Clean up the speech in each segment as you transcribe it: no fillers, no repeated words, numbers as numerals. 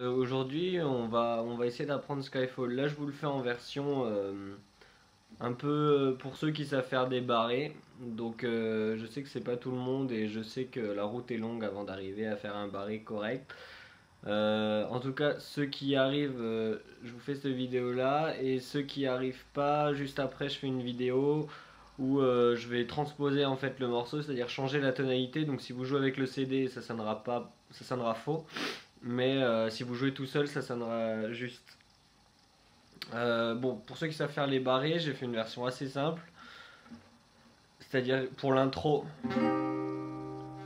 Aujourd'hui, on va essayer d'apprendre Skyfall. Là, je vous le fais en version un peu pour ceux qui savent faire des barrés. Donc, je sais que c'est pas tout le monde et je sais que la route est longue avant d'arriver à faire un barré correct. En tout cas, ceux qui y arrivent, je vous fais cette vidéo là. Et ceux qui n'y arrivent pas, juste après, je fais une vidéo où je vais transposer en fait le morceau, c'est-à-dire changer la tonalité. Donc, si vous jouez avec le CD, ça sonnera pas, ça sonnera faux. Mais si vous jouez tout seul, ça sonnera juste. Bon, pour ceux qui savent faire les barrés, j'ai fait une version assez simple. C'est-à-dire pour l'intro,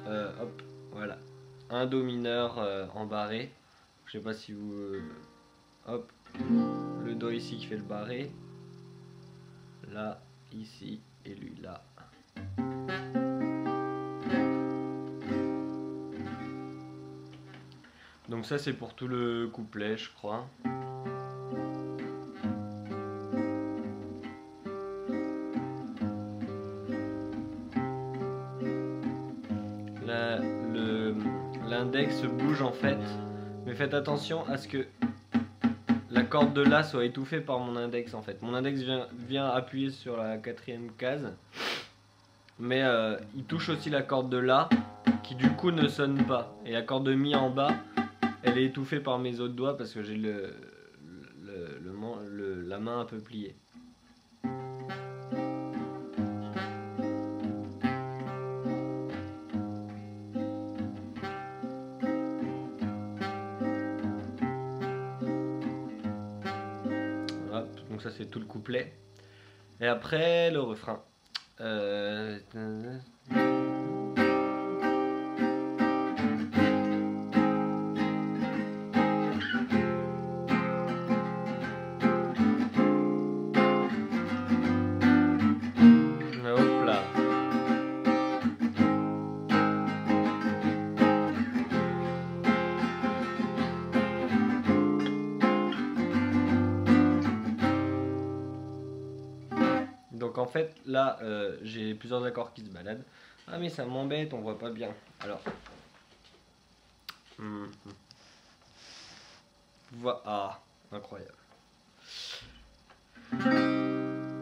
hop, voilà. Un Do mineur en barré. Je sais pas si vous. Hop, le Do ici qui fait le barré. Là, ici, et lui là. Donc ça c'est pour tout le couplet, je crois. L'index bouge en fait, mais faites attention à ce que la corde de La soit étouffée par mon index en fait. Mon index vient appuyer sur la quatrième case, mais il touche aussi la corde de La qui du coup ne sonne pas. Et la corde de Mi en bas, elle est étouffée par mes autres doigts parce que j'ai la main un peu pliée. Hop, donc ça c'est tout le couplet. Et après le refrain. Hop là. Donc en fait là j'ai plusieurs accords qui se baladent. Ah mais ça m'embête, on voit pas bien. Alors. Ah, incroyable.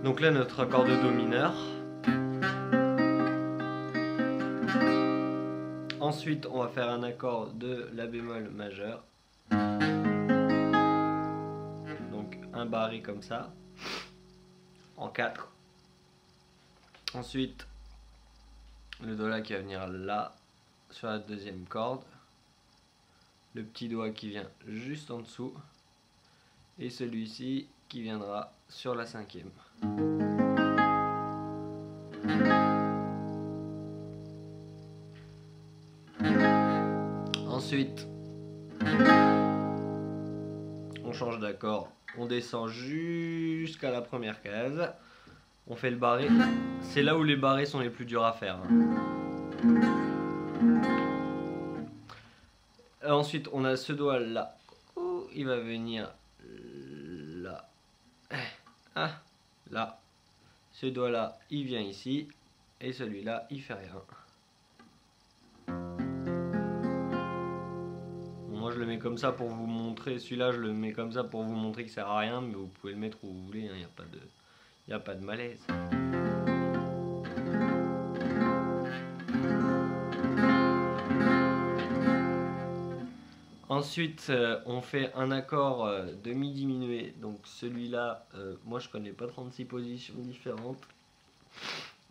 Donc là notre accord de Do mineur. Ensuite on va faire un accord de La bémol majeur. Donc un barré comme ça. En 4. Ensuite le Do là qui va venir là sur la deuxième corde. Le petit doigt qui vient juste en dessous. Et celui-ci qui viendra sur la cinquième. Ensuite, on change d'accord, on descend jusqu'à la première case, on fait le barré. C'est là où les barrés sont les plus durs à faire. Ensuite, on a ce doigt là, il va venir là. Ah, là. Ce doigt là, il vient ici. Et celui-là, il fait rien. Moi je le mets comme ça pour vous montrer. Celui-là, je le mets comme ça pour vous montrer qu'il sert à rien. Mais vous pouvez le mettre où vous voulez. Il n'y a pas de malaise. Ensuite, on fait un accord de Mi diminué. Donc celui-là, moi je connais pas 36 positions différentes.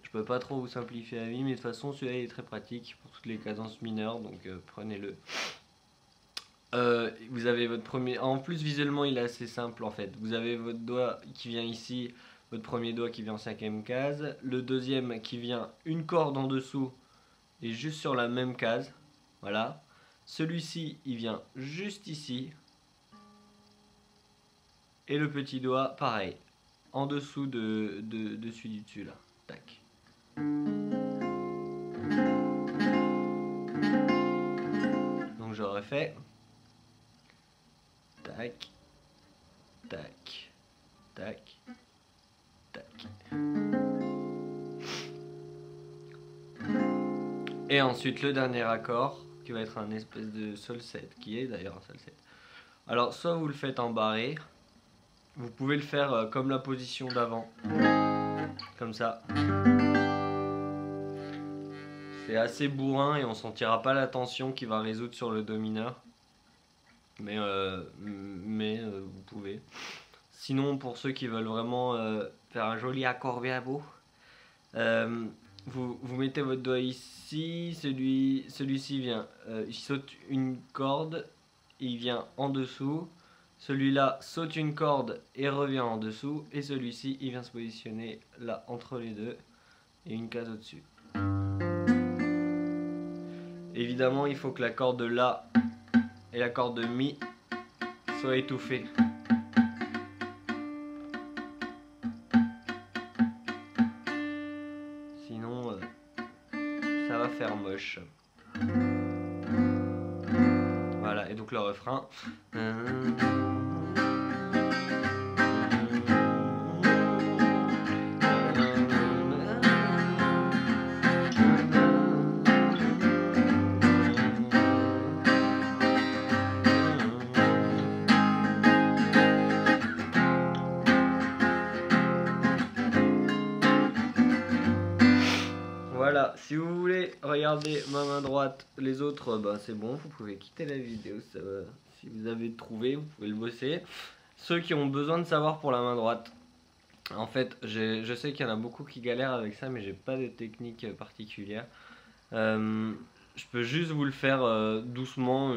Je peux pas trop vous simplifier la vie, mais de toute façon celui-là est très pratique pour toutes les cadences mineures, donc prenez-le. Vous avez votre premier. En plus visuellement il est assez simple en fait. Vous avez votre doigt qui vient ici, votre premier doigt qui vient en cinquième case, le deuxième qui vient une corde en dessous et juste sur la même case. Voilà. Celui-ci il vient juste ici. Et le petit doigt pareil, en dessous de celui du dessus là. Tac. Donc j'aurais fait tac, tac, tac, tac. Et ensuite le dernier accord qui va être un espèce de Sol 7, qui est d'ailleurs un Sol 7. Alors soit vous le faites en barré, vous pouvez le faire comme la position d'avant, comme ça. C'est assez bourrin et on sentira pas la tension qui va résoudre sur le do mineur. Mais vous pouvez. Sinon, pour ceux qui veulent vraiment faire un joli accord bien beau, vous mettez votre doigt ici, celui-ci vient, il saute une corde, il vient en dessous, celui-là saute une corde et revient en dessous, et celui-ci il vient se positionner là entre les deux, et une case au-dessus. Évidemment, il faut que la corde de La et la corde de Mi soient étouffées. Sinon, ça va faire moche. Voilà, et donc le refrain. Voilà, si vous voulez regarder ma main droite, les autres, bah, c'est bon, vous pouvez quitter la vidéo. Si vous avez trouvé, vous pouvez le bosser. Ceux qui ont besoin de savoir pour la main droite, en fait, je sais qu'il y en a beaucoup qui galèrent avec ça, mais j'ai pas de technique particulière. Je peux juste vous le faire doucement,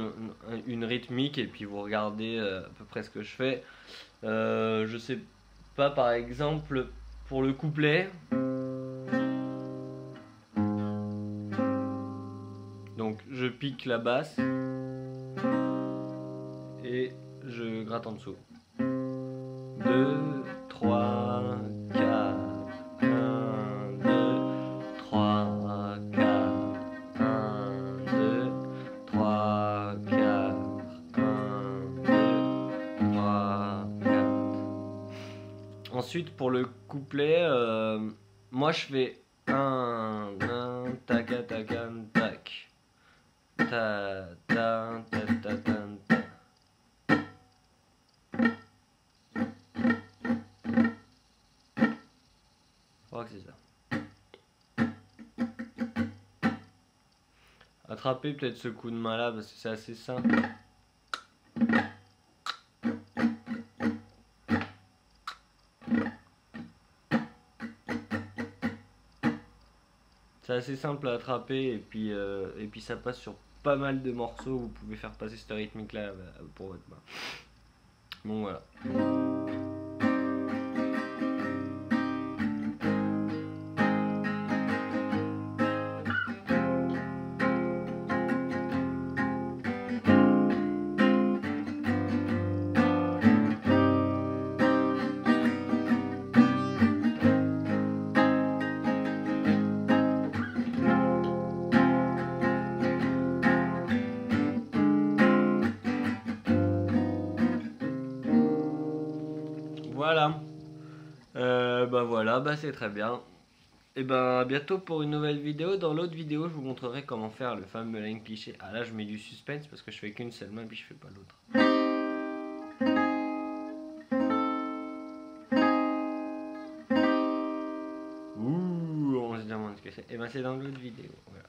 une rythmique, et puis vous regardez à peu près ce que je fais. Je sais pas, par exemple, pour le couplet. Donc je pique la basse et je gratte en dessous. 2, 3, 4, 1, 2, 3, 4, 1, 2, 3, 4, 1, 2, 3, 4. Ensuite pour le couplet, moi je fais 1, tac, tac, tac. Ta ta ta ta ta ta. Je crois que c'est ça. Attrapez peut-être ce coup de main là parce que c'est assez simple. C'est assez simple à attraper et puis ça passe sur pas mal de morceaux. Vous pouvez faire passer cette rythmique là pour votre main. Bon voilà. Voilà. Voilà, c'est très bien. Et ben à bientôt pour une nouvelle vidéo. Dans l'autre vidéo, je vous montrerai comment faire le fameux line cliché. Ah là, je mets du suspense parce que je fais qu'une seule main puis je fais pas l'autre. Ouh, on se demande ce que c'est. Et ben c'est dans l'autre vidéo. Voilà.